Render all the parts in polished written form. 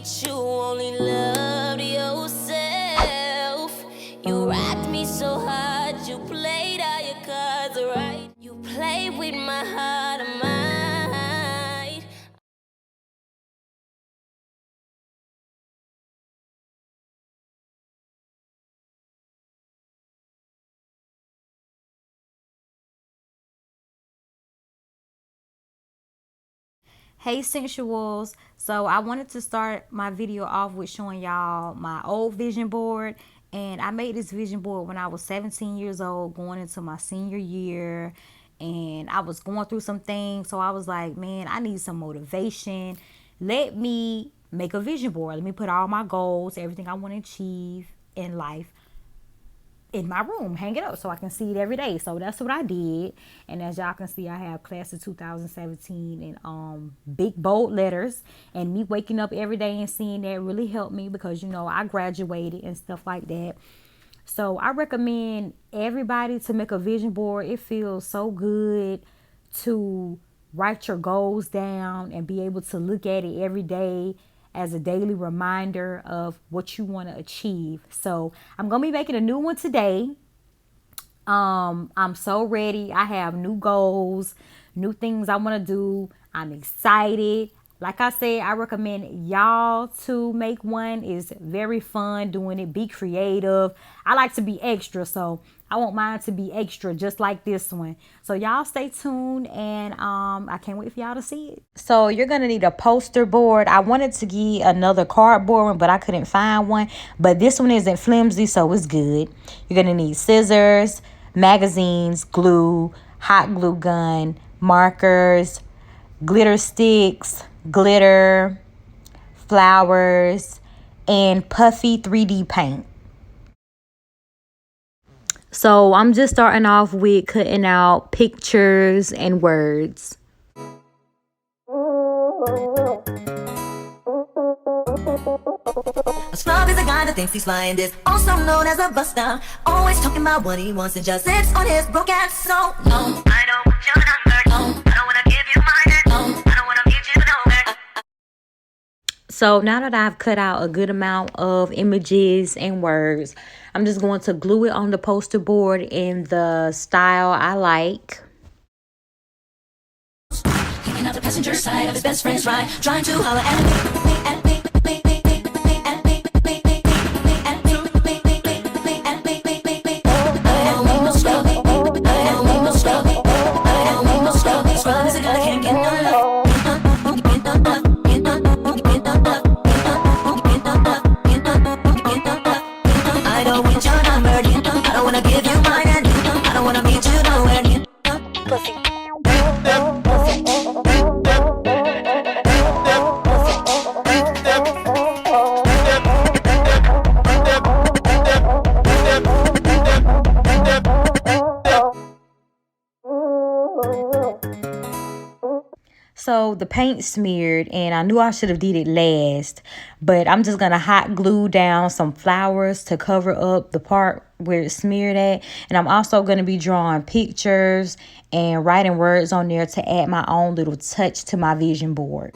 but you only loved yourself. You rocked me so hard, you played all your cards right. You played with my heart and mind. Hey sensuals, so I wanted to start my video off with showing y'all my old vision board. And I made this vision board when I was 17 years old, going into my senior year, and I was going through some things. So I was like, man, I need some motivation. Let me make a vision board. Let me put all my goals, everything I want to achieve in life, in my room, hang it up so I can see it every day. So that's what I did. And as y'all can see, I have class of 2017 in big bold letters. And me waking up every day and seeing that really helped me, because you know I graduated and stuff like that. So I recommend everybody to make a vision board. It feels so good to write your goals down and be able to look at it every day as a daily reminder of what you want to achieve. So I'm going to be making a new one today. I'm so ready. I have new goals, new things I want to do. I'm excited. Like I said, I recommend y'all to make one. It's very fun doing it. Be creative. I like to be extra, so I want mine to be extra just like this one. So y'all stay tuned, and I can't wait for y'all to see it. So you're gonna need a poster board. I wanted to get another cardboard one, but I couldn't find one. But this one isn't flimsy, so it's good. You're gonna need scissors, magazines, glue, hot glue gun, markers, glitter sticks, glitter, flowers, and puffy 3D paint. So I'm just starting off with cutting out pictures and words. A scrub is a guy that thinks he's flying this, also known as a buster. Always talking about what he wants and just sits on his broke ass. So no, I don't want your number. No, I don't wanna give you mine. No, I don't wanna meet you nowhere. So now that I've cut out a good amount of images and words, I'm just going to glue it on the poster board in the style I like. Hanging out the passenger side of his best friend's ride, trying to holler at me. Scrub is a guy that can't get no love. I don't want your number. I don't wanna give you mine. I don't wanna meet you nowhere. Pussy. So the paint smeared, and I knew I should have did it last, but I'm just gonna hot glue down some flowers to cover up the part where it's smeared at. And I'm also gonna be drawing pictures and writing words on there to add my own little touch to my vision board.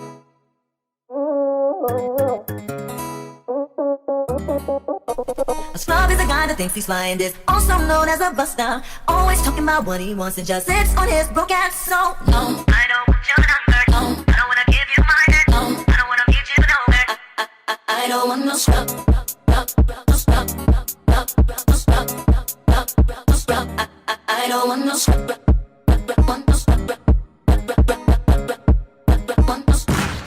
A scrub is a guy that thinks he's flying this, also known as a buster. Always talking about what he wants and just sits on his broke ass. So no, I don't want your number. No, I don't wanna give you mine. No, I don't wanna meet you nowhere. I don't want no scrub. I don't want no scrub.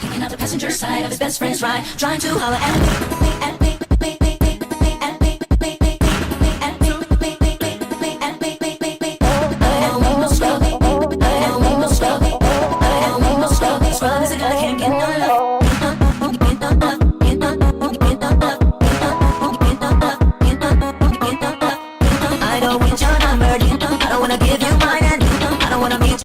Hanging out the passenger side of his best friend's ride, trying to holler at me. Scrub is a guy that can't get no love. I don't want your number. I don't wanna give you mine. I don't wanna meet.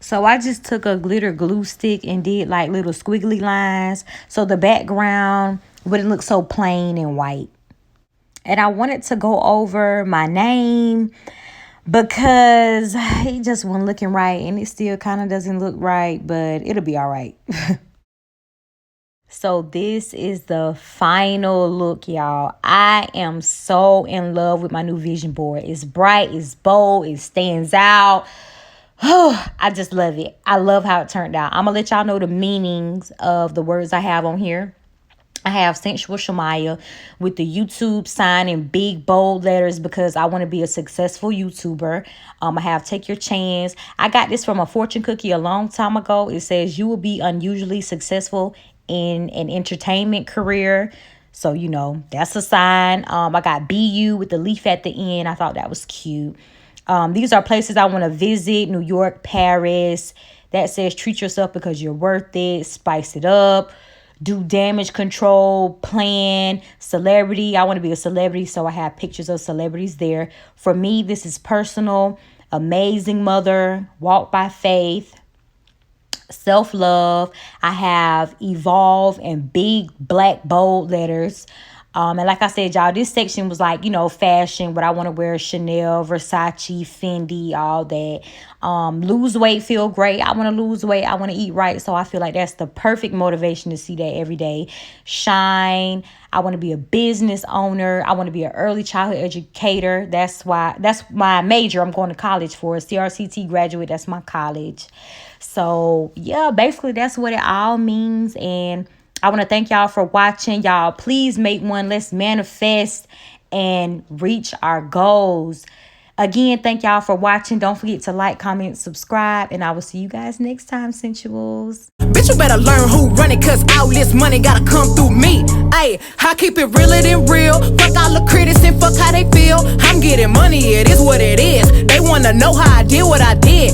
So I just took a glitter glue stick and did like little squiggly lines so the background wouldn't look so plain and white. And I wanted to go over my name because it just wasn't looking right, and it still kind of doesn't look right, but it'll be all right. So this is the final look, y'all. I am so in love with my new vision board. It's bright, it's bold, it stands out. Oh, I just love it. I love how it turned out. I'm gonna let y'all know the meanings of the words I have on here. I have Sensual Shamaya with the YouTube sign in big bold letters because I want to be a successful YouTuber. I have Take Your Chance. I got this from a fortune cookie a long time ago. It says you will be unusually successful in an entertainment career. So, you know, that's a sign. I got BU with the leaf at the end. I thought that was cute. These are places I want to visit. New York, Paris. That says treat yourself because you're worth it. Spice it up. Do damage control, plan, celebrity. I want to be a celebrity, so I have pictures of celebrities there. For me, this is personal, amazing mother, walk by faith, self-love. I have evolve in big black bold letters. And like I said, y'all, this section was like, you know, fashion, what I want to wear, Chanel, Versace, Fendi, all that. Lose weight, feel great. I want to lose weight. I want to eat right. So I feel like that's the perfect motivation to see that every day. Shine. I want to be a business owner. I want to be an early childhood educator. That's my major. I'm going to college for a CRCT graduate. That's my college. So yeah, basically that's what it all means. And I want to thank y'all for watching. Y'all, please make one. Let's manifest and reach our goals. Again, thank y'all for watching. Don't forget to like, comment, subscribe, and I will see you guys next time, Sensuals. Bitch, you better learn who run it, cause all this money gotta come through me. Ayy, I keep it realer than real. Fuck all the critics and fuck how they feel. I'm getting money, it is what it is. They wanna know how I did what I did.